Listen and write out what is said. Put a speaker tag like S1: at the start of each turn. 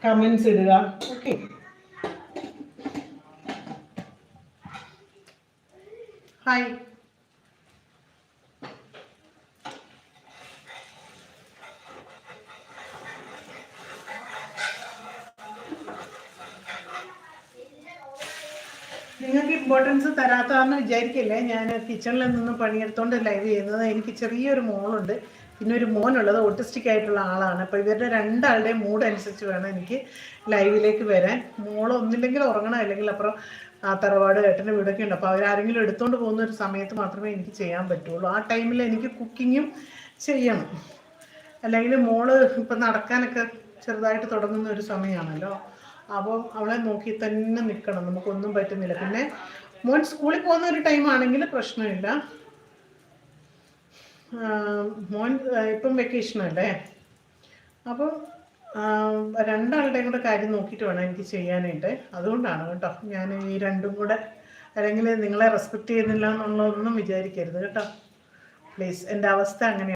S1: Comments ഇടുക. Okay, hi. നിങ്ങൾക്ക് importance തരാത്തതെന്ന് വിചാരിക്കില്ലേ. ഞാൻ കിച്ചണിൽ നിന്ന് പണിയെടുത്തോണ്ട് ലൈവ് ചെയ്യുന്നത്. എനിക്ക് ചെറിയൊരു മോളുണ്ട്, പിന്നെ ഒരു മോനുള്ളത് ഓട്ടിസ്റ്റിക് ആയിട്ടുള്ള ആളാണ്. അപ്പോൾ ഇവരുടെ രണ്ടാളുടെയും മൂഡ് അനുസരിച്ച് വേണം എനിക്ക് ലൈവിലേക്ക് വരാൻ. മോൾ ഒന്നില്ലെങ്കിൽ ഉറങ്ങണം, അല്ലെങ്കിൽ അപ്പുറം തറവാട് ഏട്ടൻ്റെ വീടൊക്കെ ഉണ്ട്. അപ്പോൾ അവരാരെങ്കിലും എടുത്തുകൊണ്ട് പോകുന്ന ഒരു സമയത്ത് മാത്രമേ എനിക്ക് ചെയ്യാൻ പറ്റുള്ളൂ. ആ ടൈമിൽ എനിക്ക് കുക്കിങ്ങും ചെയ്യണം. അല്ലെങ്കിൽ മോള് ഇപ്പം നടക്കാനൊക്കെ ചെറുതായിട്ട് തുടങ്ങുന്ന ഒരു സമയമാണല്ലോ. അപ്പോൾ അവളെ നോക്കി തന്നെ നിൽക്കണം, നമുക്കൊന്നും പറ്റുന്നില്ല. പിന്നെ മോൻ സ്കൂളിൽ പോകുന്ന ഒരു ടൈമാണെങ്കിൽ പ്രശ്നമില്ല. മോൻ ഇപ്പം വെക്കേഷനല്ലേ, അപ്പോൾ രണ്ടാളുടെയും കൂടെ കാര്യം നോക്കിയിട്ട് വേണം എനിക്ക് ചെയ്യാനായിട്ട്. അതുകൊണ്ടാണ് കേട്ടോ ഞാൻ ഈ രണ്ടും കൂടെ. അല്ലെങ്കിൽ നിങ്ങളെ റെസ്പെക്റ്റ് ചെയ്യുന്നില്ല എന്നുള്ളതൊന്നും വിചാരിക്കരുത് കേട്ടോ, പ്ലീസ്. എൻ്റെ അവസ്ഥ അങ്ങനെയാണ്.